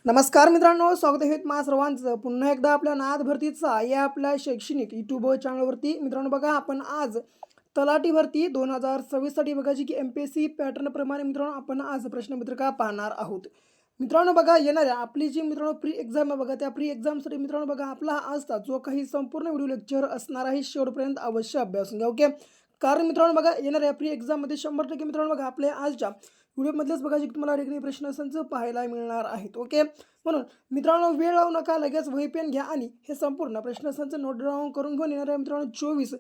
नमस्कार मित्रांनो, स्वागत आहे तुम्हा सर्वांचं पुन्हा एकदा आपल्या नाद भरतीचा या आपल्या शैक्षणिक यूट्यूब चॅनलवरती. मित्रांनो बघा, आपण आज तलाठी भरती 2026साठी बघायची की MPSC पॅटर्नप्रमाणे मित्रांनो आपण आज प्रश्नपत्रिका पाहणार आहोत. मित्रांनो बघा, येणाऱ्या आपली जी मित्रांनो प्री एक्झाम आहे बघा, त्या प्री एक्झामसाठी मित्रांनो बघा आपला हा आजचा जो काही संपूर्ण व्हिडिओ लेक्चर असणार आहे शेवटपर्यंत अवश्य अभ्यासून घ्या. ओके, कारण मित्रांनो बघा, येणाऱ्या प्री एक्झाममध्ये 100% मित्रांनो बघा आपल्या आजच्या व्हिडिओमधलेच बघायची की तुम्हाला ठिकाणी प्रश्नसंच पाहायला मिळणार आहेत. ओके, म्हणून मित्रांनो वेळ लावू नका, लगेच वही पेन घ्या आणि हे संपूर्ण प्रश्नसंच नोट डाऊन करून घेऊन येणाऱ्या मित्रांनो 24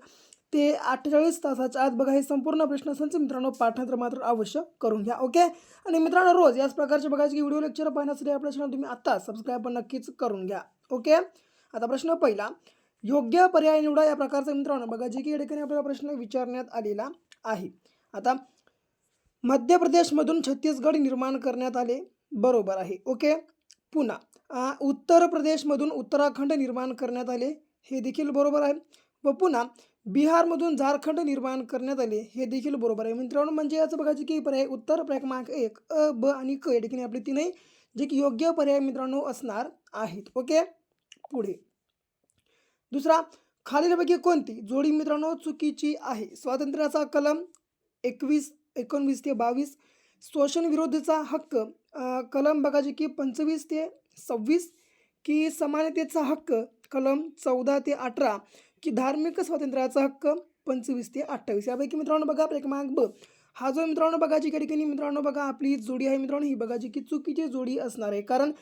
ते 48 तासाच्या आत बघा हे संपूर्ण प्रश्नसंच मित्रांनो पाठांतर मात्र अवश्य करून घ्या. ओके, आणि मित्रांनो रोज याच प्रकारचे बघायचे की व्हिडिओ लेक्चर पाहण्यासाठी आपल्या चॅनल तुम्ही आत्ता सबस्क्राईब पण नक्कीच करून घ्या. ओके, आता प्रश्न पहिला, योग्य पर्याय निवडा या प्रकारचा मित्रांनो बघा जे की या ठिकाणी आपल्याला प्रश्न विचारण्यात आलेला आहे. आता मध्य प्रदेशमधून छत्तीसगड निर्माण करण्यात आले, बरोबर आहे. ओके, पुन्हा उत्तर प्रदेशमधून उत्तराखंड निर्माण करण्यात आले, हे देखील बरोबर आहे. व पुन्हा बिहारमधून झारखंड निर्माण करण्यात आले, हे देखील बरोबर आहे. मित्रांनो म्हणजे याचं बघायचे की पर्याय उत्तर क्रमांक 1 अ, ब आणि क या ठिकाणी आपले तीनही जे की योग्य पर्याय मित्रांनो असणार आहेत. ओके, पुढे दुसरा, खालीलपैकी कोणती जोडी मित्रांनो चुकीची आहे? स्वातंत्र्याचा कलम 21 19 ते 22, शोषण विरोधीचा हक्क कलम बघायचे की 25 ते 26, की समानतेचा हक्क कलम 14 ते 18, की धार्मिक स्वातंत्र्याचा हक्क 25 ते 28. यापैकी मित्रांनो बघा क्रमांक ब हा जो मित्रांनो बघायची या ठिकाणी मित्रांनो बघा आपली जोडी आहे मित्रांनो, ही बघायची की चुकीची जोडी असणार आहे. कारण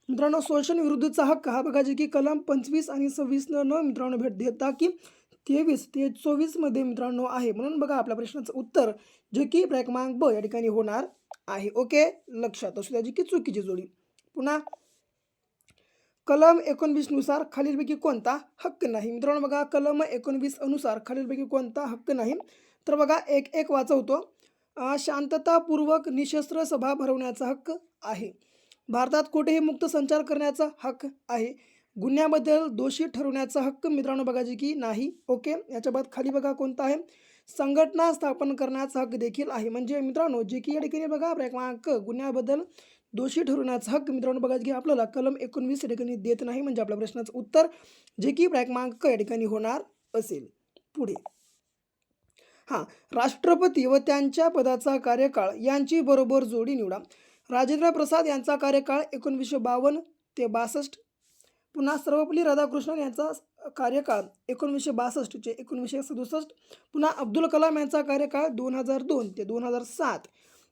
मित्रांनो शोषण विरुद्धचा हक्क हा बघायचे की कलम 25 आणि 26 न मित्रांनो भेट देता की 23 ते 24 मध्ये मित्रांनो आहे. म्हणून बघा आपल्या प्रश्नाचं उत्तर जे की क्रमांक ब या ठिकाणी होणार आहे. ओके, लक्षात असू द्या की चुकीची जोडी. पुन्हा कलम 19 नुसार खालीलपैकी कोणता हक्क नाही? मित्रांनो बघा कलम 19 अनुसार खालीलपैकी कोणता हक्क नाही? तर बघा एक एक वाचवतो. शांततापूर्वक निशस्त्र सभा भरवण्याचा हक्क आहे. भारतात कुठेही मुक्त संचार करण्याचा हक्क आहे. गुन्ह्याबद्दल दोषी ठरवण्याचा हक्क मित्रांनो बघायचे की नाही. ओके, याच्या बाद खाली बघा कोणता आहे? संघटना स्थापन करण्याचा हक्क देखील आहे. म्हणजे मित्रांनो जे की या ठिकाणी बघा क्रमांक गुन्ह्याबद्दल दोषी ठरवण्याचा हक्क मित्रांनो बघायचे की आपल्याला कलम 19 या ठिकाणी देत नाही. म्हणजे आपल्या प्रश्नाचं उत्तर जे की क्रमांक या ठिकाणी होणार असेल. पुढे राष्ट्रपती व त्यांच्या पदाचा कार्यकाळ यांची बरोबर जोडी निवडा. राजेंद्र प्रसाद यांचा कार्यकाळ 1952 ते 62. पुन्हा सर्वपल्ली राधाकृष्णन यांचा कार्यकाळ 1962 ते 1967. पुन्हा अब्दुल कलाम यांचा कार्यकाळ 2002 ते 2007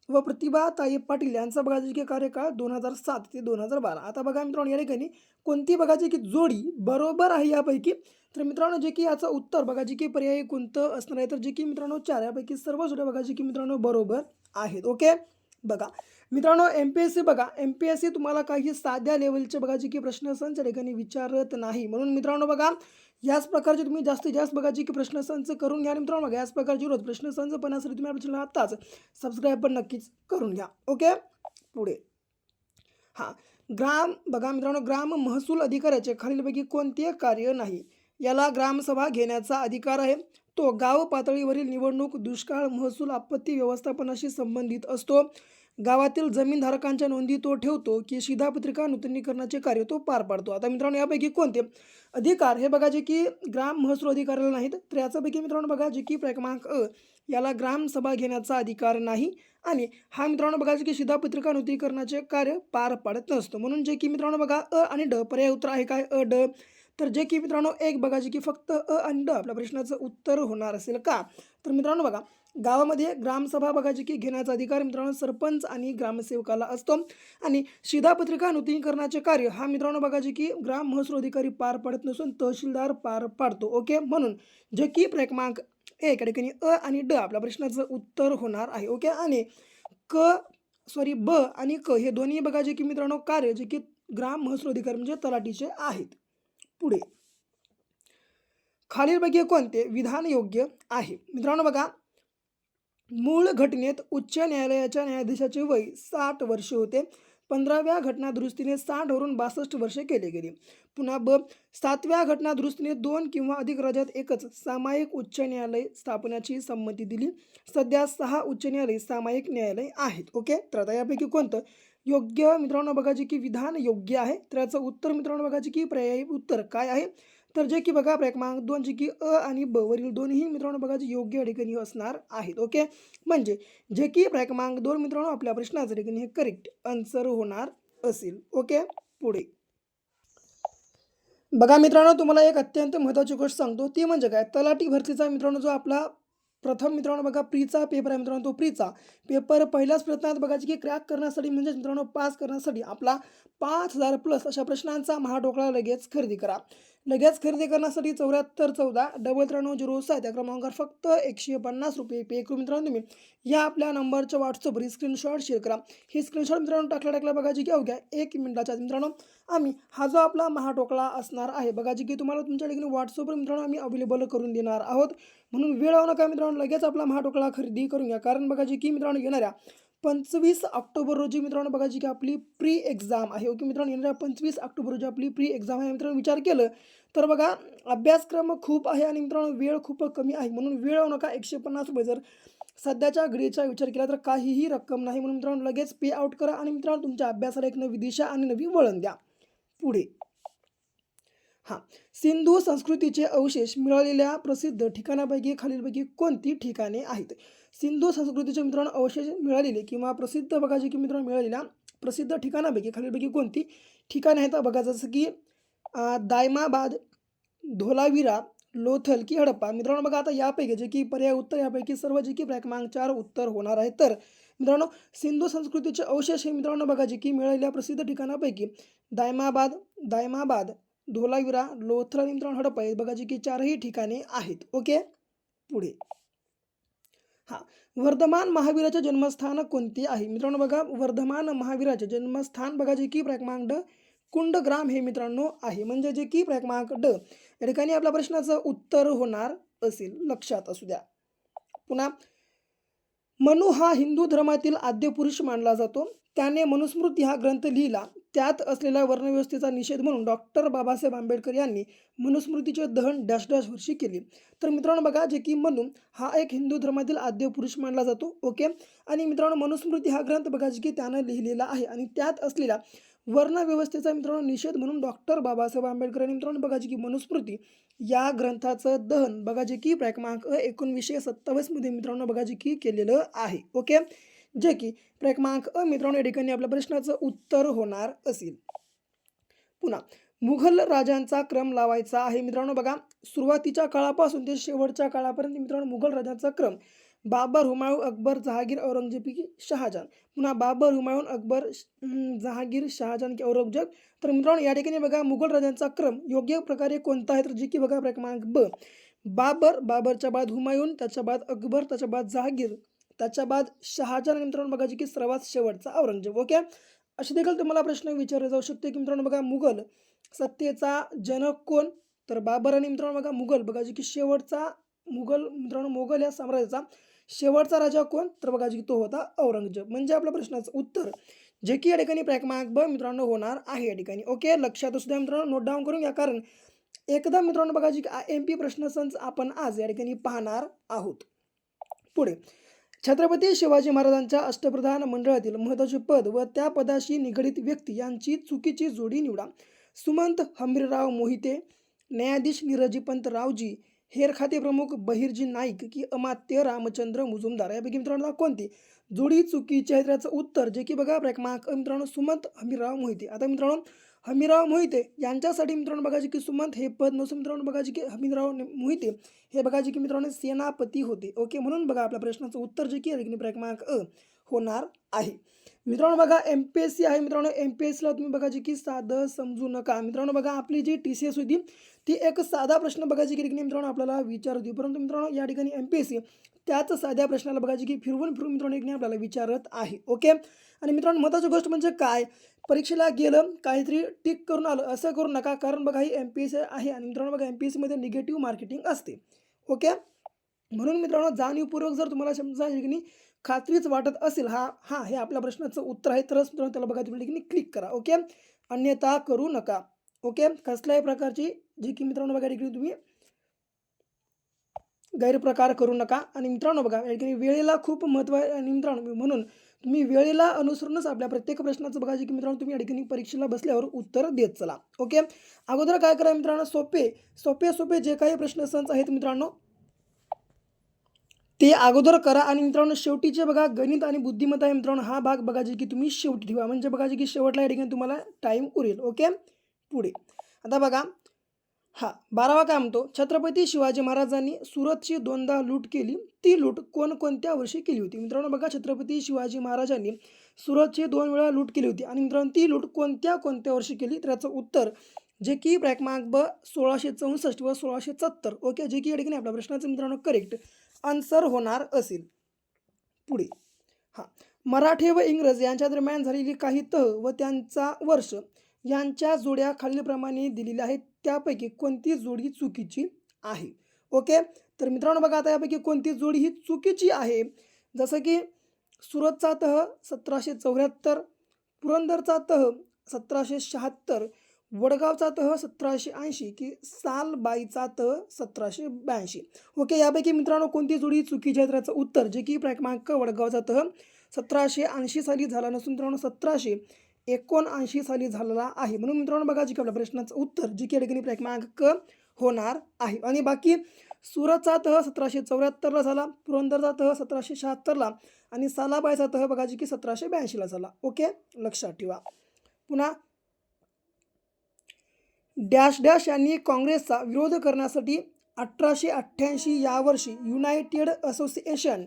व प्रतिभाताई पाटील यांचा बघायचे की कार्यकाळ 2007 ते 2012. आता बघा मित्रांनो या ठिकाणी कोणती बघायची की जोडी बरोबर आहे यापैकी? तर मित्रांनो जे की याचं उत्तर बघायचे की पर्याय कोणतं असणार आहे? तर जे की मित्रांनो 4 यापैकी सर्व जोड्या बघायचे की मित्रांनो बरोबर आहेत. ओके, बघा मित्रांनो MPSC बघा MPSC तुम्हाला काही साध्या लेवलचे बघायचे की प्रश्नसंच या ठिकाणी विचारत नाही. म्हणून मित्रांनो बघा याच प्रकारचे तुम्ही जास्तीत जास्त बघायचे की प्रश्नसंच करून घ्या. मित्रांनो बघा याच प्रकारची रोज प्रश्नसंच पाहण्यासाठी तुम्ही आपल्या चॅनल आत्ताच सबस्क्राईब पण नक्कीच करून घ्या. ओके, पुढे ग्राम बघा मित्रांनो ग्राम महसूल अधिकाऱ्याचे खालीलपैकी कोणते कार्य नाही? याला ग्रामसभा घेण्याचा अधिकार आहे. तो गाव पातळीवरील निवडणूक, दुष्काळ, महसूल, आपत्ती व्यवस्थापनाशी संबंधित असतो. गावातील जमीनधारकांच्या नोंदी तो ठेवतो, की शिधापत्रिका नूतनीकरणाचे कार्य तो पार पाडतो. आता मित्रांनो यापैकी कोणते अधिकार हे बघा जे की ग्राम महसूल अधिकाऱ्याला नाहीत. तर याच्यापैकी मित्रांनो बघा जे की क्रमांक अ याला ग्रामसभा घेण्याचा अधिकार नाही आणि हा मित्रांनो बघा जे की शिधापत्रिका नूतनीकरणाचे कार्य पार पाडत नसतो. म्हणून जे की मित्रांनो बघा अ आणि ड पर्याय उत्तर आहे काय? अ ड. तर जे की मित्रांनो एक बघा जे की फक्त अ आणि ड आपल्या प्रश्नाचं उत्तर होणार असेल का? तर मित्रांनो बघा गावामध्ये ग्रामसभा बघायची की घेण्याचा अधिकार मित्रांनो सरपंच आणि ग्रामसेवकाला असतो आणि शिधापत्रिका नूतनीकरणाचे कार्य हा मित्रांनो बघायचे की ग्राम महसूल अधिकारी पार पाडत नसून तहसीलदार पार पाडतो. ओके, म्हणून जे की क्रमांक एक या ठिकाणी अ आणि ड आपल्या प्रश्नाचं उत्तर होणार आहे. ओके, आणि ब आणि क हे दोन्ही बघायचे की मित्रांनो कार्य जे की ग्राम महसूल अधिकारी म्हणजे तलाठीचे आहेत. पुढे खालीलपैकी कोणते विधान योग्य आहे? मित्रांनो बघा मूळ घटनेत उच्च न्यायालयाच्या न्यायाधीशाचे वय 60 वर्ष होते. 15व्या घटनादुरुस्तीने 60 वरून 62 वर्षे केले गेले. पुन्हा ब 7व्या घटनादुरुस्तीने 2 किंवा अधिक राज्यात एकच सामायिक उच्च न्यायालय स्थापण्याची संमती दिली. सध्या 6 उच्च न्यायालय सामायिक न्यायालय आहेत. ओके, तर आता यापैकी कोणतं योग्य मित्रांनो बघा जे की विधान योग्य आहे. तर याचं उत्तर मित्रांनो बघा जे की पर्यायी उत्तर काय आहे, तर जे की बघा क्रमांक 2 जे की अ आणि ब वरील दोन्ही मित्रांनो बघा जे योग्य या ठिकाणी असणार आहेत. ओके, म्हणजे जे की क्रमांक 2 मित्रांनो आपल्या प्रश्नाचं ठिकाणी हे करेक्ट आन्सर होणार असेल. ओके, पुढे बघा मित्रांनो, तुम्हाला एक अत्यंत महत्त्वाची गोष्ट सांगतो, ती म्हणजे काय, तलाठी भरतीचा मित्रांनो जो आपला प्रथम मित्रांनो बघा प्रीचा पेपर आहे मित्रांनो, तो प्रीचा पेपर पहिल्याच प्रयत्नात बघायची की क्रॅक करण्यासाठी म्हणजेच मित्रांनो पास करण्यासाठी आपला 5,000 प्लस अशा प्रश्नांचा महाडोकळा लगेच खरेदी करा. लगेच खरेदी करण्यासाठी 7414 9306 त्या क्रमांकावर फक्त ₹150 पे करून मित्रांनो तुम्ही या आपल्या नंबरच्या व्हॉट्सअपवर स्क्रीनशॉट शेअर करा. ही स्क्रीनशॉट मित्रांनो टाकल्या बघायची की अवघ्या 1 मिनिटाच्या आत मित्रांनो आम्ही हा जो आपला महाटोकळा असणार आहे बघा जी की तुम्हाला तुमच्या ठिकाणी व्हॉट्सअपवर मित्रांनो आम्ही अवेलेबल करून देणार आहोत. म्हणून वेळ लावू नका मित्रांनो, लगेच आपला महाटोकळा खरेदी करून घ्या. कारण बघा जी की मित्रांनो येणाऱ्या 25 ऑक्टोबर रोजी मित्रांनो बघा जी की आपली प्री एक्झाम आहे. ओके मित्रांनो, येणाऱ्या 25 ऑक्टोबर रोजी आपली प्री एक्झाम आहे. मित्रांनो विचार केलं तर बघा अभ्यासक्रम खूप आहे आणि मित्रांनो वेळ खूप कमी आहे. म्हणून वेळ लावू नका. ₹150 जर सध्याच्या घडीचा विचार केला तर काहीही रक्कम नाही. म्हणून मित्रांनो लगेच पे आउट करा आणि मित्रांनो तुमच्या अभ्यासाला एक नवी दिशा आणि नवी वळण द्या. पुढे हां, सिंधू संस्कृतीचे अवशेष मिळालेल्या प्रसिद्ध ठिकाणापैकी खालीलपैकी कोणती ठिकाणे आहेत? सिंधू संस्कृतीचे मित्रांनो अवशेष मिळालेले किंवा प्रसिद्ध बघा जे की मित्रांनो मिळालेल्या प्रसिद्ध ठिकाणापैकी खालीलपैकी कोणती ठिकाणे आहेत बघा, जसं की दायमाबाद, धोलावीरा, लोथल की हडप्पा. मित्रांनो बघा आता यापैकी जे की पर्याय उत्तर यापैकी सर्व जे की क्रमांक 4 उत्तर होणार आहे. तर मित्रांनो सिंधू संस्कृतीचे अवशेष हे मित्रांनो बघा जे की मिळालेल्या प्रसिद्ध ठिकाणापैकी दायमाबाद दायमाबाद धोलावीरा, लोथल आणि मित्रांनो हडप्पा हे बघा जे की 4ही ठिकाणे आहेत. ओके, पुढे हां, वर्धमान महावीराचे जन्मस्थान कोणते आहे? मित्रांनो बघा वर्धमान महावीराचे जन्मस्थान बघा जे की क्रमांक ड कुंडग्राम हे मित्रांनो आहे. म्हणजे जे की क्रमांक ड या ठिकाणी आपल्या प्रश्नाचं उत्तर होणार असेल, लक्षात असू द्या. पुन्हा मनु हा हिंदू धर्मातील आद्य पुरुष मानला जातो. त्याने मनुस्मृती हा ग्रंथ लिहिला. त्यात असलेल्या वर्णव्यवस्थेचा निषेध म्हणून डॉक्टर बाबासाहेब आंबेडकर यांनी मनुस्मृतीचे दहन डॅश डॅश वर्षी केले. तर मित्रांनो बघा जे की मनु हा एक हिंदू धर्मातील आद्य पुरुष मानला जातो. ओके, आणि मित्रांनो मनुस्मृती हा ग्रंथ बघा जे की त्यानं लिहिलेला आहे आणि त्यात असलेल्या वर्णव्यवस्थेचा मित्रांनो निषेध म्हणून डॉक्टर बाबासाहेब आंबेडकर यांनी मित्रांनो बघा जे की मनुस्मृती या ग्रंथाचं दहन बघा जे की क्रमांक 1927 मध्ये मित्रांनो बघा जे की केलेलं आहे. ओके, जे की क्रमांक मित्रांनो या ठिकाणी आपल्या प्रश्नाचं उत्तर होणार असेल. पुन्हा मुघल राजांचा क्रम लावायचा आहे मित्रांनो बघा, सुरुवातीच्या काळापासून ते शेवटच्या काळापर्यंत मित्रांनो मुघल राजांचा क्रम बाबर, हुमायून, अकबर, जहागीर, औरंगजेब की शहाजहान. पुन्हा बाबर, हुमायून, अकबर, जहागीर, शहाजहान की औरंगजेब. तर मित्रांनो या ठिकाणी बघा मुघल राजांचा क्रम योग्य प्रकारे कोणता आहे, तर जे की बघा क्रमांक ब बाबर, बाबरच्या बाद हुमायून, त्याच्या बाद अकबर, त्याच्या बाद जहागीर, त्याच्या बाद शहाजहान आणि मित्रांनो बघा जे की सर्वात शेवटचा औरंगजेब. ओके, असे देखील तुम्हाला प्रश्न विचारले जाऊ शकते की मित्रांनो बघा मुघल सत्तेचा जनक कोण, तर बाबर आणि मित्रांनो बघा मुघल बघा जे की शेवटचा मुघल मित्रांनो मोगल या साम्राज्याचा शेवटचा राजा कोण, तर बघा जी तो होता औरंगजेब. म्हणजे आपल्या प्रश्नाचं उत्तर जे की या ठिकाणी क्रमांक ब मित्रांनो होणार आहे या ठिकाणी. ओके, लक्षात असू द्या मित्रांनो, नोट डाऊन करून घ्या, कारण एकदा मित्रांनो बघा जी MP प्रश्नसंच आपण आज या ठिकाणी पाहणार आहोत. पुढे छत्रपती शिवाजी महाराजांच्या अष्टप्रधान मंडळातील महत्त्वाचे पद व त्या पदाशी निगडित व्यक्ती यांची चुकीची जोडी निवडा. सुमंत हंबीरराव मोहिते, न्यायाधीश निरजीपंत रावजी, हेर खाते प्रमुख बहिर्जी नाईक की अमात्य रामचंद्र मुजुमदार. यापैकी मित्रांनो कोणती जोडी चुकीची आहे, त्याचं उत्तर जे की बघा क्रमांक मित्रांनो सुमंत हंबीरराव मोहिते. आता मित्रांनो हमीराव मोहिते यांच्यासाठी मित्रांनो बघा जे की सुमंत हे पद नसून मित्रांनो बघा जे की हमीराव मोहिते हे बघा जे की मित्रांनो सेनापती होते. ओके, म्हणून बघा आपल्या प्रश्नाचं उत्तर जे की क्रमांक अ होणार आहे. मित्रांनो बघा MPSC आहे मित्रांनो, MPSCला तुम्ही बघा जे की साधं समजू नका. मित्रांनो बघा आपली जी TCS होती ती एक साधा प्रश्न बघा जे की मित्रांनो आपल्याला विचारत होती, परंतु मित्रांनो या ठिकाणी MPSC त्याच साध्या प्रश्नाला बघा जे की फिरवून मित्रांनो एक आपल्याला विचारत आहे. ओके, आणि मित्रांनो महत्त्वाची गोष्ट म्हणजे काय, परीक्षेला गेलं काहीतरी टिक करून आलं असं करू नका, कारण बघा ही MPSC आहे आणि मित्रांनो बघा MPSC मध्ये निगेटिव्ह मार्केटिंग असते. ओके, म्हणून मित्रांनो जाणीवपूर्वक जर तुम्हाला समजा खात्रीच वाटत असेल हे आपल्या प्रश्नाचं उत्तर आहे, तरच मित्रांनो त्याला बघा तुम्ही क्लिक करा. ओके, अन्यथा करू नका. ओके, कसल्याही प्रकारची जी की मित्रांनो बघा तुम्ही गैरप्रकार करू नका. आणि मित्रांनो बघा या ठिकाणी वेळेला खूप महत्त्व आहे आणि मित्रांनो म्हणून तुम्ही वेळेला अनुसरूनच आपल्या प्रत्येक प्रश्नाचं बघा की मित्रांनो तुम्ही या ठिकाणी परीक्षेला बसल्यावर उत्तर देत चला. ओके. अगोदर काय करा मित्रांनो, सोपे जे काही प्रश्नसंच आहेत मित्रांनो ते अगोदर करा आणि मित्रांनो शेवटीचे बघा गणित आणि बुद्धिमत्ता आहे मित्रांनो, हा भाग बघा की तुम्ही शेवटी ठेवा, म्हणजे बघा की शेवटला या ठिकाणी तुम्हाला टाईम उरेल. ओके. पुढे आता बघा, 12वा काय म्हणतो, छत्रपती शिवाजी महाराजांनी सुरतची 2दा लूट केली, ती लूट कोणकोणत्या वर्षी केली होती? मित्रांनो बघा, छत्रपती शिवाजी महाराजांनी सुरतची 2 वेळा लूट केली होती आणि मित्रांनो ती लूट कोणत्या कोणत्या वर्षी केली? तर याचं उत्तर जे की क्रमांक ब 1664 व 1670. ओके, जे की या ठिकाणी आपल्या प्रश्नाचं मित्रांनो करेक्ट आन्सर होणार असेल. पुढे मराठे व इंग्रज यांच्या दरम्यान झालेली काही तह व त्यांचा वर्ष यांच्या जोड्या खालीलप्रमाणे दिलेल्या आहेत, त्यापैकी कोणती जोडी चुकीची आहे? ओके. तर मित्रांनो बघा, आता यापैकी कोणती जोडी ही चुकीची आहे? जसं की सुरतचा तह 1774, पुरंदरचा तह 1776, वडगावचा तह 1780 की सालबाईचा तह 1782. ओके, यापैकी मित्रांनो कोणती जोडी चुकीची आहे? तर याचं उत्तर जे की क्रमांक वडगावचा तह 1780 साली झाला नसून मित्रांनो 1779 साली झालेला आहे. म्हणून मित्रांनो बघा, जे की आपल्या प्रश्नाचं उत्तर जे की या ठिकाणी क्रमांक होणार आहे. आणि बाकी सुरतचा तह 1774ला झाला, पुरंदरचा तह 1776ला आणि सालाबाईचा तह बघा की 1782ला झाला. ओके, लक्षात ठेवा. पुन्हा डॅश डॅश यांनी काँग्रेसचा विरोध करण्यासाठी 1888 या वर्षी युनायटेड असोसिएशन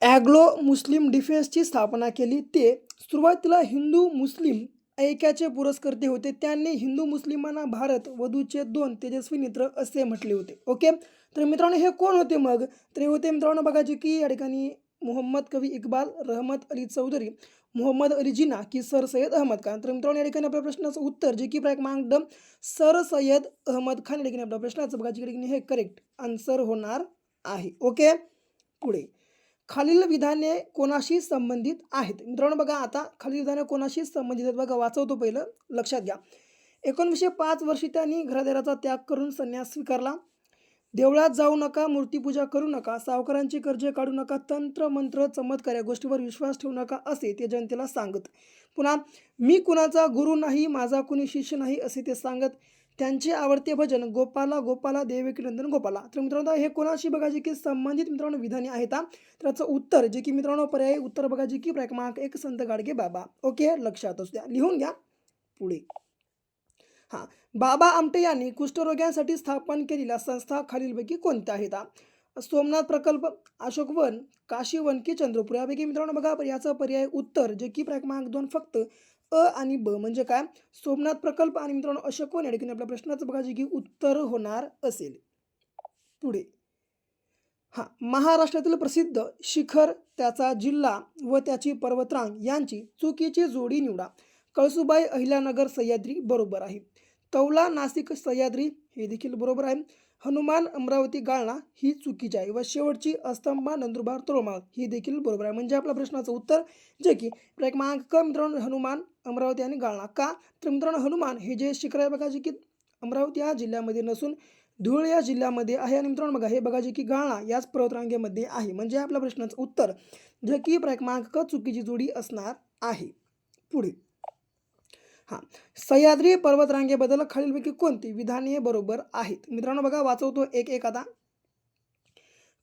ॲग्लो मुस्लिम डिफेन्सची स्थापना केली. ते सुरुवातीला हिंदू मुस्लिम ऐक्याचे पुरस्कर्ते होते. त्यांनी हिंदू मुस्लिमांना भारत वधूचे 2 तेजस्वी नेत्र असे म्हटले होते. ओके. तर मित्रांनो हे कोण होते मग? तर हे होते मित्रांनो बघा जे की या ठिकाणी मोहम्मद कवी इक्बाल, रहमत अली चौधरी, मोहम्मद अली जिना की सर सय्यद अहमद खान. तर मित्रांनो या ठिकाणी आपल्या प्रश्नाचं उत्तर जे की क्रमांक ड सर सय्यद अहमद खान या ठिकाणी आपल्या प्रश्नाचं बघा या ठिकाणी हे करेक्ट आन्सर होणार आहे. ओके. पुढे खालील विधाने कोणाशी संबंधित आहेत? मित्रांनो बघा, आता खालील विधाने कोणाशी संबंधित आहेत बघा, वाचवतो पहिलं, लक्षात घ्या. 1905 वर्षी त्यांनी घरादाराचा त्याग करून संन्यास स्वीकारला. देवळात जाऊ नका, मूर्तीपूजा करू नका, सावकारांची कर्जे काढू नका, तंत्र मंत्र चमत्कार या गोष्टीवर विश्वास ठेवू नका असे ते जनतेला सांगत. पुन्हा मी कुणाचा गुरु नाही, माझा कुणी शिष्य नाही असे ते सांगत. त्यांचे आवडते भजन गोपाला गोपाला देवकी नंदन गोपाला. तर मित्रांनो हे कोणाशी बघा जे की संबंधित मित्रांनो विधाने आहेत. तर याचं उत्तर जे की मित्रांनो पर्यायी उत्तर बघा जे की क्रमांक 1 संत गाडगे बाबा. ओके, लक्षात असू द्या, लिहून घ्या. पुढे बाबा आमटे यांनी कुष्ठरोग्यांसाठी स्थापन केलेल्या संस्था खालीलपैकी कोणत्या आहेत? सोमनाथ प्रकल्प, अशोकवन, काशीवन की चंद्रपूर. यापैकी मित्रांनो बघा याचं पर्याय उत्तर जे की क्रमांक 2 फक्त अ आणि ब म्हणजे काय, सोमनाथ प्रकल्प आणि मित्रांनो अशोकवन या ठिकाणी आपल्या प्रश्नाचं बघा जे की उत्तर होणार असेल. पुढे महाराष्ट्रातील प्रसिद्ध शिखर, त्याचा जिल्हा व त्याची पर्वतरांग यांची चुकीची जोडी निवडा. कळसुबाई अहिल्यानगर सह्याद्री बरोबर आहे. तौला नाशिक सह्याद्री हे देखील बरोबर आहे. हनुमान अमरावती गाळणा ही चुकीची आहे. व शेवटची अस्तंभा नंदुरबार तोरमाळ ही देखील बरोबर आहे. म्हणजे आपल्या प्रश्नाचं उत्तर जे की क्रमांक मित्रांनो हनुमान अमरावती आणि गाळणा. का तर मित्रांनो हनुमान हे जे शिखर आहे बघा जे की अमरावती या जिल्ह्यामध्ये नसून धुळे या जिल्ह्यामध्ये आहे. आणि मित्रांनो बघा हे बघा जे की गाळणा याच पर्वतरांगेमध्ये आहे. म्हणजे आपल्या प्रश्नाचं उत्तर जे की क्रमांक चुकीची जोडी असणार आहे. पुढे सह्याद्री पर्वतरांगेबद्दल खालीलपैकी कोणती विधाने बरोबर आहेत? मित्रांनो बघा वाचवतो एक एक आता.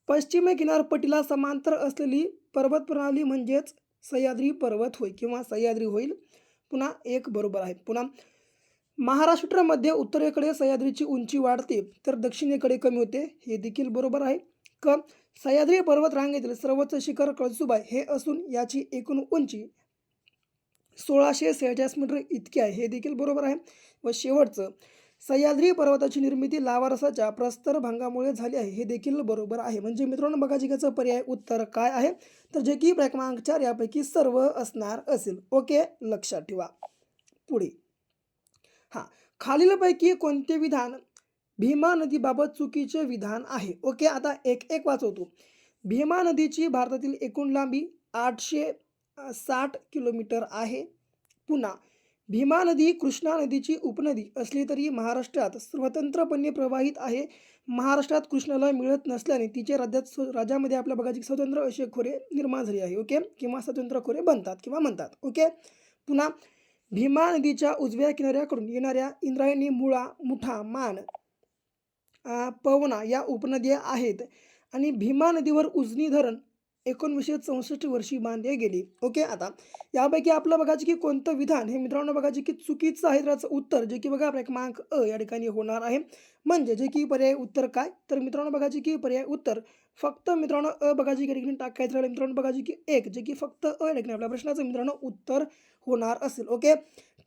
पश्चिम किनारपट्टीला समांतर असलेली पर्वत प्रणाली म्हणजेच सह्याद्री पर्वत होय किंवा सह्याद्री होईल. पुन्हा एक बरोबर आहे. पुन्हा महाराष्ट्रामध्ये उत्तरेकडे सह्याद्रीची उंची वाढते तर दक्षिणेकडे कमी होते हे देखील बरोबर आहे. क सह्याद्री पर्वत रांगेतील सर्वोच्च शिखर कळसुबाई हे असून याची एकूण उंची 1646 मीटर इतकी आहे हे देखील बरोबर आहे. व शेवटचं सह्याद्री पर्वताची निर्मिती लावारसाच्या प्रस्तर भागामुळे झाली आहे हे देखील बरोबर आहे. म्हणजे मित्रांनो बघा जिकाचं पर्याय उत्तर काय आहे तर जे की क्रमांक 4 यापैकी सर्व असणार असेल. ओके, लक्षात ठेवा. पुढे खालीलपैकी कोणते विधान भीमा नदीबाबत चुकीचे विधान आहे? ओके, आता एक एक वाचवतो. भीमा नदीची भारतातील एकूण लांबी 860 किलोमीटर आहे. पुन्हा भीमा नदी कृष्णा नदीची उपनदी असली तरी महाराष्ट्रात स्वतंत्रपणे प्रवाहित आहे. महाराष्ट्रात कृष्णाला मिळत नसल्याने तिचे राज्यामध्ये आपल्या बघायची स्वतंत्र असे खोरे निर्माण झाले आहे. ओके, किंवा स्वतंत्र खोरे बनतात किंवा म्हणतात. ओके, पुन्हा भीमा नदीच्या उजव्या किनाऱ्याकडून येणाऱ्या इंद्रायणी, मुळा, मुठा, मान, पवना या उपनद्या आहेत आणि भीमा नदीवर उजनी धरण 1964 वर्षी बांधले गेले. ओके, आता यापैकी आपलं बघायचं की कोणतं विधान हे मित्रांनो बघायचे की चुकीचं आहे. त्याचं उत्तर जे की बघा आपल्या क्रमांक अ या ठिकाणी होणार आहे. म्हणजे जे की पर्याय उत्तर काय, तर मित्रांनो बघायचे की पर्याय उत्तर फक्त मित्रांनो अ बघायची या ठिकाणी टाकायचं राहिलं मित्रांनो बघायचे की एक, जे की फक्त अ या ठिकाणी आपल्या प्रश्नाचं मित्रांनो उत्तर होणार असेल. ओके,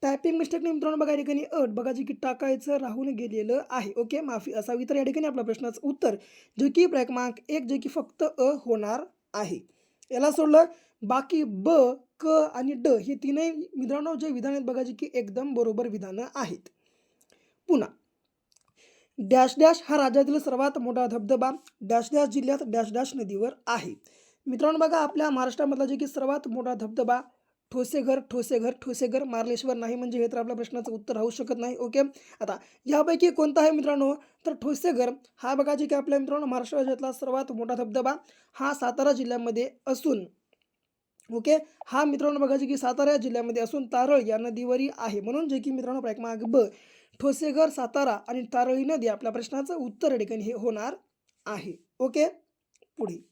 टायपिंग मिस्टेकने मित्रांनो बघा या ठिकाणी अट बघायची की टाकायचं राहून गेलेलं आहे. ओके, माफी असावी. तर या ठिकाणी आपल्या प्रश्नाचं उत्तर जे की क्रमांक एक, जे की फक्त अ होणार आहे. याला सोडलं बाकी ब, क आणि ड हे तीनही मित्रांनो जे विधान आहेत बघायचे की एकदम बरोबर विधानं आहेत. पुन्हा डॅश डॅश हा राज्यातील सर्वात मोठा धबधबा डॅश डॅश जिल्ह्यात डॅश डॅश नदीवर आहे. मित्रांनो बघा आपल्या महाराष्ट्रामधला जे की सर्वात मोठा धबधबा ठोसेघर, ठोसेघर, ठोसेघर, मार्लेश्वर नाही, म्हणजे हे तर आपल्या प्रश्नाचं उत्तर राहू शकत नाही. ओके, आता यापैकी कोणता आहे मित्रांनो, तर ठोसेघर हा बघा जे की आपल्या मित्रांनो महाराष्ट्र राज्यातला सर्वात मोठा धबधबा हा सातारा जिल्ह्यामध्ये असून, ओके, हा मित्रांनो बघायचे की सातारा जिल्ह्यामध्ये असून तारळ या नदीवरी आहे. म्हणून जे की मित्रांनो क्रमांक ब, ठोसेघर, सातारा आणि तारळी नदी आपल्या प्रश्नाचं उत्तर या ठिकाणी हे होणार आहे. ओके, पुढे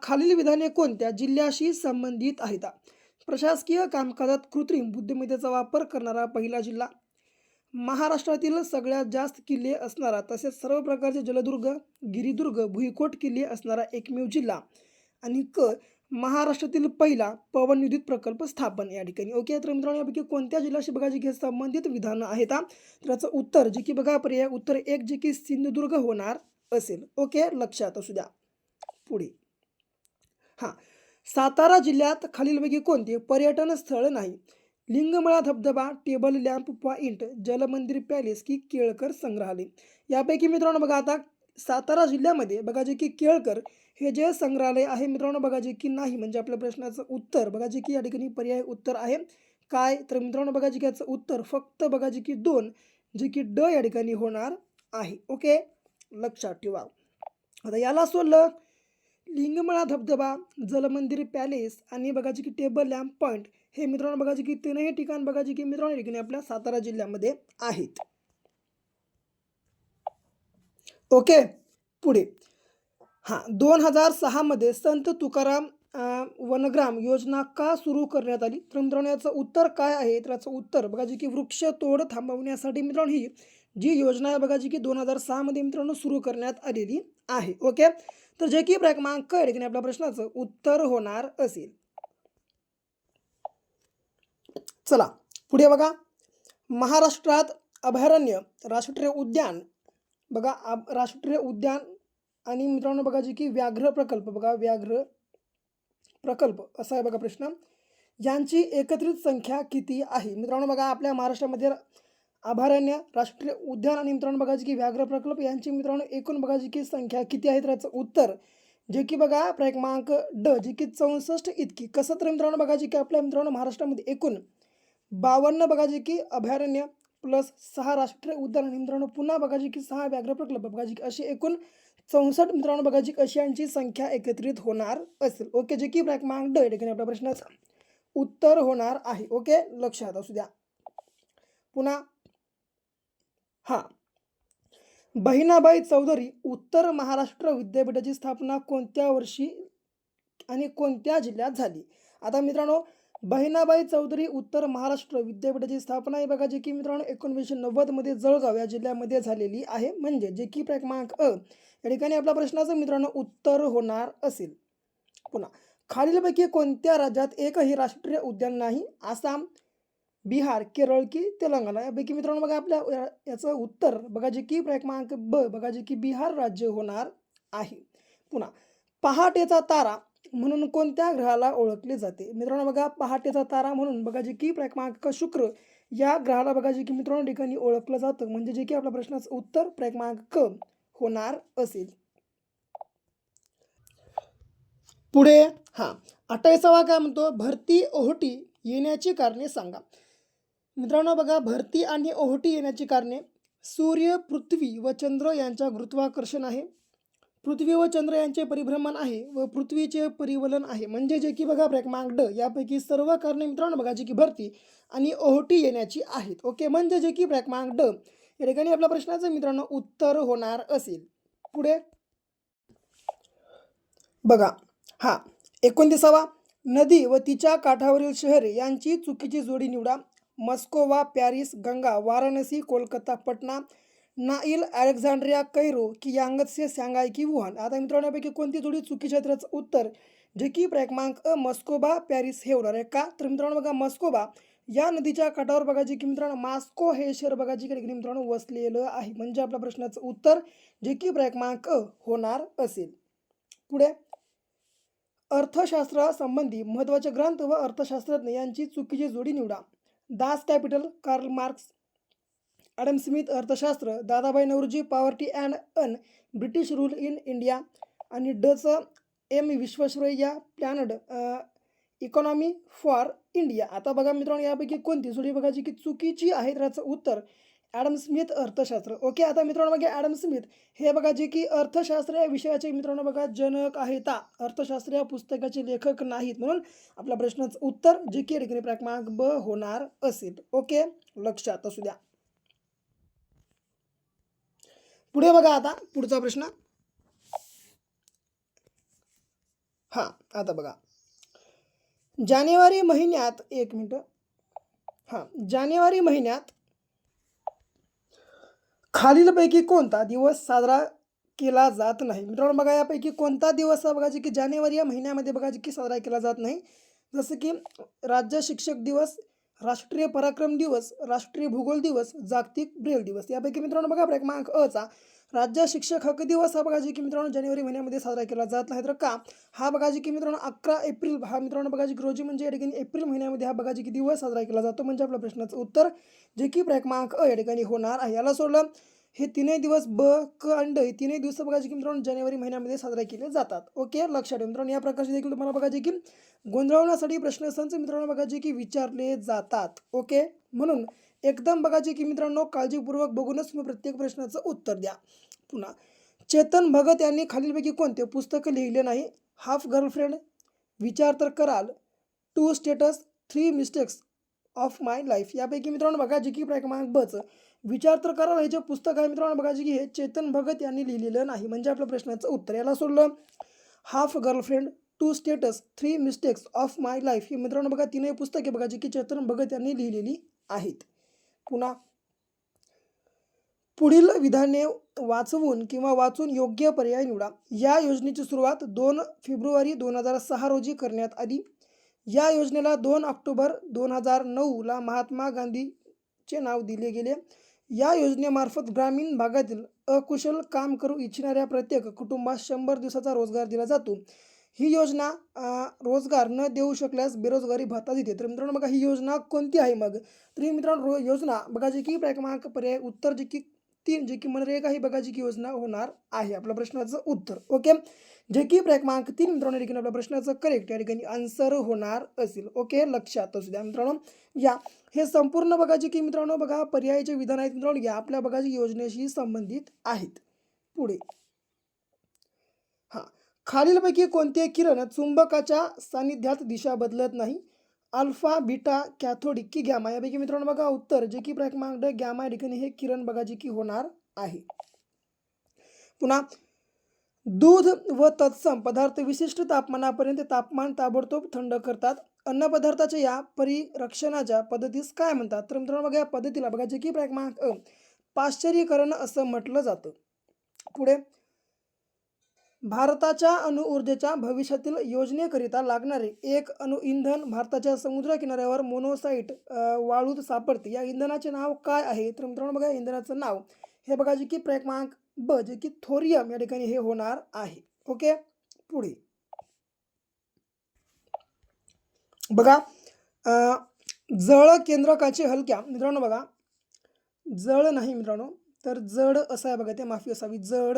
खालील विधाने कोणत्या जिल्ह्याशी संबंधित आहेत? प्रशासकीय कामकाजात कृत्रिम बुद्धिमत्तेचा वापर करणारा पहिला जिल्हा, महाराष्ट्रातील सगळ्यात जास्त किल्ले असणारा तसेच सर्व प्रकारचे जलदुर्ग, गिरिदुर्ग, भुईकोट किल्ले असणारा एकमेव जिल्हा, आणि क महाराष्ट्रातील पहिला पवनविद्युत प्रकल्प स्थापन या ठिकाणी. ओके, तर मित्रांनो यापैकी कोणत्या जिल्ह्याशी बघा जे की संबंधित विधानं आहेत तर याचं उत्तर जे की बघा पर्याय उत्तर एक, जे की सिंधुदुर्ग होणार असेल. ओके, लक्षात असू द्या. पुढे हां, सातारा जिल्ह्यात खालीलपैकी कोणते पर्यटन स्थळ नाही? लिंगमळा धबधबा, table lamp point, Jalmandir palace की केळकर संग्रहालय. यापैकी मित्रांनो बघा आता सातारा जिल्ह्यामध्ये बघा जे की केळकर हे जे संग्रहालय आहे मित्रांनो बघा जे की नाही, म्हणजे आपल्या प्रश्नाचं उत्तर बघा जे की या ठिकाणी पर्याय उत्तर आहे काय, तर मित्रांनो बघा जे की याचं उत्तर फक्त बघा जे की दोन, जे की ड या ठिकाणी होणार आहे. ओके, लक्षात ठेवा. आता याला सोडलं लिंगमळा धबधबा, जलमंदिर पॅलेस आणि बघायचे की टेबल लॅम्प पॉइंट हे मित्रांनो बघायचे की तीनही ठिकाण बघायचे की मित्रांनो ठिकाणी आपल्या सातारा जिल्ह्यामध्ये आहेत. ओके, पुढे 2006 मध्ये संत तुकाराम वनग्राम योजना का सुरू करण्यात आली? तर मित्रांनो याचं उत्तर काय आहे, तर याचं उत्तर बघा जे की वृक्षतोड थांबवण्यासाठी मित्रांनो ही जी योजना आहे बघा जी की 2006 मध्ये मित्रांनो सुरू करण्यात आलेली आहे. ओके, तर जे की क्रमांक या ठिकाणी आपल्या प्रश्नाचं उत्तर होणार असेल. चला पुढे बघा, महाराष्ट्रात अभयारण्य, राष्ट्रीय उद्यान बघा राष्ट्रीय उद्यान आणि मित्रांनो बघा जे की व्याघ्र प्रकल्प बघा व्याघ्र प्रकल्प असा आहे बघा प्रश्न, यांची एकत्रित संख्या किती आहे? मित्रांनो बघा आपल्या महाराष्ट्रामध्ये अभयारण्य, राष्ट्रीय उद्यान आणि मित्रांनो बघा जे की व्याघ्र प्रकल्प यांची मित्रांनो एकूण बघा जी की संख्या किती आहे, तर याचं उत्तर जे की बघा क्रमांक ड जे की 64 इतकी. कसं तर मित्रांनो बघा जे की आपल्या मित्रांनो महाराष्ट्रामध्ये एकूण 52 बघा जे की अभयारण्य प्लस 6 राष्ट्रीय उद्यान आणि मित्रांनो पुन्हा बघा जे की 6 व्याघ्र प्रकल्प बघा जे की अशी एकूण 64 मित्रांनो बघा जी अशी यांची संख्या एकत्रित होणार असेल. ओके, जे की क्रमांक ड या ठिकाणी आपल्या प्रश्नाचं उत्तर होणार आहे. ओके, लक्षात असू द्या. पुन्हा बहिणाबाई चौधरी उत्तर महाराष्ट्र विद्यापीठाची स्थापना कोणत्या वर्षी आणि कोणत्या जिल्ह्यात झाली? आता मित्रांनो बहिणाबाई चौधरी उत्तर महाराष्ट्र विद्यापीठाची स्थापना ही बघा जे की मित्रांनो 1990 मध्ये जळगाव या जिल्ह्यामध्ये झालेली आहे. म्हणजे जे की क्रमांक अ या ठिकाणी आपल्या प्रश्नाचं मित्रांनो उत्तर होणार असेल. पुन्हा खालीलपैकी कोणत्या राज्यात एकही राष्ट्रीय उद्यान नाही? आसाम, बिहार, केरळ की तेलंगणा. यापैकी मित्रांनो बघा आपल्या याचं उत्तर बघा जे की क्रमांक ब बघा जे की बिहार राज्य होणार आहे. पुन्हा पहाटेचा तारा म्हणून कोणत्या ग्रहाला ओळखले जाते? मित्रांनो बघा पहाटेचा तारा म्हणून बघा जे की क्रमांक शुक्र या ग्रहाला बघा जे की मित्रांनो ठिकाणी ओळखलं जातं. म्हणजे जे की आपल्या प्रश्नाचं उत्तर क्रमांक क होणार असेल. पुढे 28वा काय म्हणतो, भरती ओहोटी येण्याची कारणे सांगा. मित्रांनो बघा, भरती आणि ओहोटी येण्याची कारणे सूर्य, पृथ्वी व चंद्र यांच्या गुरुत्वाकर्षण आहे, पृथ्वी व चंद्र यांचे परिभ्रमण आहे व पृथ्वीचे परिवलन आहे. म्हणजे जे की बघा क्रमांक ड यापैकी सर्व कारणे मित्रांनो बघा जी की भरती आणि ओहोटी येण्याची आहेत. ओके, म्हणजे जे की क्रमांक ड या ठिकाणी आपल्या प्रश्नाचं मित्रांनो उत्तर होणार असेल. पुढे बघा, हा 29वा, नदी व तिच्या काठावरील शहरे यांची चुकीची जोडी निवडा. Moskva, Paris, Ganga, Varanasi, Kolkata, Patna, Nile, Alexandria, Cairo की यांगत्से, शांघाय की वुहान. आता मित्रांनो यापैकी कोणती जोडी चुकीच्या आहे? त्याचं उत्तर जे की क्रमांक अ मस्कोबा, पॅरिस हे होणार आहे. का तर मित्रांनो बघा, मस्कोबा या नदीच्या काठावर बघा जे की मित्रांनो मॉस्को हे शहर बघा जी ठिकाणी मित्रांनो वसलेलं आहे. म्हणजे आपल्या प्रश्नाचं उत्तर जे की क्रमांक अ होणार असेल. पुढे अर्थशास्त्रासंबंधी महत्त्वाचे ग्रंथ व अर्थशास्त्रज्ञ यांची चुकीची जोडी निवडा. Das Kapital, Karl Marx, Adam Smith अर्थशास्त्र, Dadabhai Naoroji poverty and un British rule in India आणि Dutch M Visvesvaraya planned economy for India. आता बघा मित्रांनो यापैकी कोणती जोडी बघा जी की चुकीची आहे? त्याचं उत्तर ॲडम स्मिथ अर्थशास्त्र. ओके, आता मित्रांनो बघा ॲडम स्मिथ हे बघा जे की अर्थशास्त्र या विषयाचे मित्रांनो बघा जनक आहेत, अर्थशास्त्र या पुस्तकाचे लेखक नाहीत. म्हणून आपल्या प्रश्नाचं उत्तर जे की क्रमांक ब होणार असेल. ओके, लक्षात असू द्या. पुढे बघा, आता पुढचा प्रश्न. हा आता बघा, जानेवारी महिन्यात एक मिनिट, जानेवारी महिन्यात खालीलपैकी कोणता दिवस साजरा केला जात नाही? मित्रांनो बघा यापैकी कोणता दिवस बघा जे की जानेवारी या महिन्यामध्ये बघा जे की साजरा केला जात नाही? जसं की राज्य शिक्षक दिवस, राष्ट्रीय पराक्रम दिवस, राष्ट्रीय भूगोल दिवस, जागतिक ब्रेल दिवस. यापैकी मित्रांनो बघा क्रमांक अ चा राज्य शिक्षक हक्क दिवस हा बघा जे की मित्रांनो जानेवारी महिन्यामध्ये साजरा केला जात नाही. तर का? हा बघा जे की मित्रांनो 11 एप्रिल हा मित्रांनो बघा जी रोजी म्हणजे या ठिकाणी एप्रिल महिन्यामध्ये हा बघा जे की दिवस साजरा केला जातो. म्हणजे आपल्या प्रश्नाचं उत्तर जे की क्रमांक अ या ठिकाणी होणार आहे. याला सोडलं हे तीनही दिवस ब, क आणि ड हे तीनही दिवस बघा जे की मित्रांनो जानेवारी महिन्यामध्ये साजरे केले जातात. ओके, लक्षात ठेवा मित्रांनो. या प्रकारचे देखील तुम्हाला बघा जे की गोंधळवण्यासाठी प्रश्नसंच मित्रांनो बघा जे की विचारले जातात. ओके, म्हणून एकदम बघा जे की मित्रांनो काळजीपूर्वक बघूनच तुम्ही प्रत्येक प्रश्नाचं उत्तर द्या. पुन्हा चेतन भगत यांनी खालीलपैकी कोणते पुस्तकं लिहिले नाही? हाफ गर्लफ्रेंड, विचार तर कराल, two status, 3 mistakes of my life. यापैकी मित्रांनो बघा जे की क्रमांक ब चं विचार तर कराल हे जे पुस्तक आहे मित्रांनो बघा जे की हे चेतन भगत यांनी लिहिलेलं नाही. म्हणजे आपल्या प्रश्नाचं उत्तर. याला सोडलं half girlfriend, two status, 3 mistakes of my life ही मित्रांनो बघा तीनही पुस्तके बघा जी की चेतन भगत यांनी लिहिलेली आहेत. पुन्हा पुढील विधाने वाचवून किंवा वाचून योग्य पर्याय निवडा. या योजनेची सुरुवात 2 फेब्रुवारी 2006 रोजी करण्यात आली. या योजनेला 2 ऑक्टोबर 2009ला महात्मा गांधीचे नाव दिले गेले. या योजनेमार्फत ग्रामीण भागातील अकुशल काम करू इच्छिणाऱ्या प्रत्येक कुटुंबास 100 दिवसाचा रोजगार दिला जातो. ही योजना रोजगार न देऊ शकल्यास बेरोजगारी भत्ता देते. तर मित्रांनो बघा ही योजना कोणती आहे मग? तर ही मित्रांनो योजना बघा जी की क्रमांक पर्याय उत्तर जे की 3 जे की मनरेगा ही बघा जी की योजना होणार आहे. आपल्या प्रश्नाचं उत्तर. ओके, जे की क्रमांक 3 मित्रांनो या ठिकाणी आपल्या प्रश्नाचं करेक्ट या ठिकाणी आन्सर होणार असेल. ओके, लक्षात असू द्या मित्रांनो. या हे संपूर्ण बघा जे की मित्रांनो बघा पर्यायाचे विधान आहेत मित्रांनो या आपल्या बघा जी योजनेशी संबंधित आहेत. पुढे खालीलपैकी कोणते किरण चुंबकाच्या सानिध्यात दिशा बदलत नाही? अल्फा, बीटा, कॅथोडिक की गॅमा. यापैकी मित्रांनो बघा उत्तर जे की क्रमांक ड गॅमा या ठिकाणी हे किरण बघा जे की होणार आहे. पुन्हा दूध व तत्सम पदार्थ विशिष्ट तापमानापर्यंत तापमान ताबडतोब थंड करतात. अन्नपदार्थाच्या या परिरक्षणाच्या पद्धतीस काय म्हणतात? तर मित्रांनो बघा या पद्धतीला बघा जे की क्रमांक अ पाश्चरीकरण असं म्हटलं जातं. पुढे भारताच्या अणुऊर्जेच्या भविष्यातील योजनेकरिता लागणारे एक अणुइंधन भारताच्या समुद्र किनाऱ्यावर मोनोसाइट वाळूत सापडते. या इंधनाचे नाव काय आहे? तर मित्रांनो बघा इंधनाचं नाव हे बघा जे की क्रमांक ब जे की थोरियम या ठिकाणी हे होणार आहे. ओके, पुढे बघा जळ केंद्रकाचे हलक्या. मित्रांनो बघा जळ नाही मित्रांनो तर जड असं आहे बघा ते माफी असावी. जड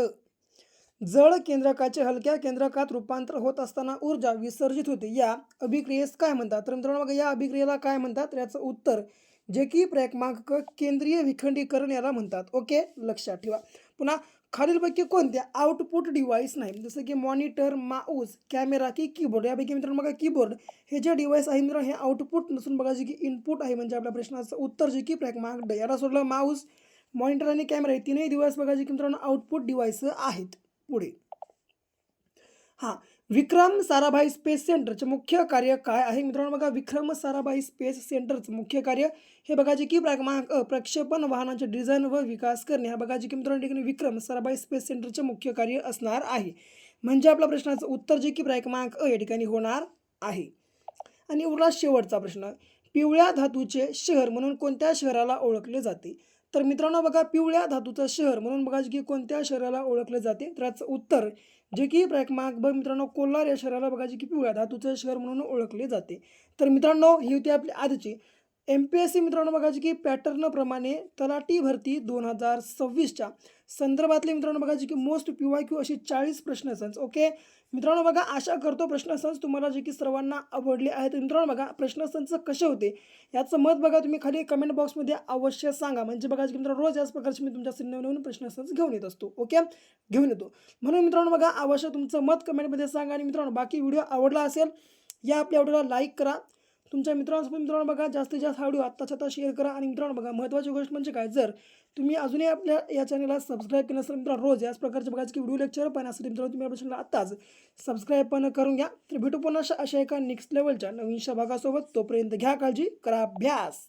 जड केंद्रकाचे हलक्या केंद्रकात रूपांतर होत असताना ऊर्जा विसर्जित होते, या अभिक्रियेस काय म्हणतात? तर मित्रांनो बघा, या अभिक्रियेला काय म्हणतात? तर याचं उत्तर जे की प्रयत्नांक केंद्रीय विखंडीकरण याला म्हणतात. ओके, लक्षात ठेवा. पुन्हा खालीलपैकी कोणत्या आउटपुट डिव्हाइस नाही, जसं की मॉनिटर, माऊस, कॅमेरा की कीबोर्ड? यापैकी मित्रांनो बघा, कीबोर्ड हे जे डिव्हाइस आहे मित्रांनो, हे आउटपुट नसून बघा जे की इनपुट आहे. म्हणजे आपल्या प्रश्नाचं उत्तर जे की प्रयत्नांक ड. याला सोडलं माऊस, मॉनिटर आणि कॅमेरा हे तीनही डिव्हाइस बघा जे की मित्रांनो आउटपुट डिव्हाइस आहेत. पुढे हां, विक्रम साराभाई स्पेस सेंटरचे मुख्य कार्य काय आहे? मित्रांनो बघा, विक्रम साराभाई स्पेस सेंटरचं मुख्य कार्य हे बघा जे की प्रक्षेपण वाहनांचे डिझाईन व विकास करणे. हा बघा जे की मित्रांनो ठिकाणी विक्रम साराभाई स्पेस सेंटरचे मुख्य कार्य असणार आहे. म्हणजे आपल्या प्रश्नाचं उत्तर जे की क्रमांक या ठिकाणी होणार आहे. आणि उरला शेवटचा प्रश्न, पिवळ्या धातूचे शहर म्हणून कोणत्या शहराला ओळखले जाते? तर मित्रांनो बघा, पिवळ्या धातूचं शहर म्हणून बघा जे की कोणत्या शहराला ओळखले जाते? तर याचं उत्तर जे की क्रमांक ब मित्रांनो, कोल्हार या शहराला बघा जे की पिवळ्या धातूचं शहर म्हणून ओळखले जाते. तर मित्रांनो, ही होती आपली आजची MPSC मित्रांनो बघा जे की पॅटर्नप्रमाणे तलाठी भरती 2026च्या संदर्भातले मित्रांनो बघा जे की मोस्ट PYQ अशी 40 प्रश्नसंच. ओके मित्रांनो बघा, आशा करतो प्रश्नसंच तुम्हाला जे की सर्वांना आवडले आहेत. मित्रांनो बघा, प्रश्नसंच कसे होते याचं मत बघा तुम्ही खाली कमेंट बॉक्समध्ये अवश्य सांगा. म्हणजे बघा जे की मित्रांनो, रोज याच प्रकारचे मी तुमच्यासाठी नवीन प्रश्नसंच घेऊन येत असतो. ओके, घेऊन येतो. म्हणून मित्रांनो बघा, अवश्य तुमचं मत कमेंटमध्ये सांगा. आणि मित्रांनो, बाकी व्हिडिओ आवडला असेल या आपल्या व्हिडिओला लाईक करा. तुमच्या मित्रांसोबत मित्रांनो बघा जास्तीत जास्त हा व्हिडिओ आत्ताच्या आता शेअर करा. आणि मित्रांनो बघा, महत्त्वाची गोष्ट म्हणजे काय, जर तुम्ही अजूनही आपल्या या चॅनलला सबस्क्राईब केलं नसेल मित्रांनो, रोज याच प्रकारचे बघायचे की व्हिडिओ लेक्चर पाहण्यासाठी मित्रांनो तुम्ही आपल्या चॅनलला आत्ताच सबस्क्राईब पण करून घ्या. तर भेटू पुन्हा अशा एका नेक्स्ट लेवलच्या नवीनशा भागासोबत. तोपर्यंत घ्या काळजी, करा अभ्यास.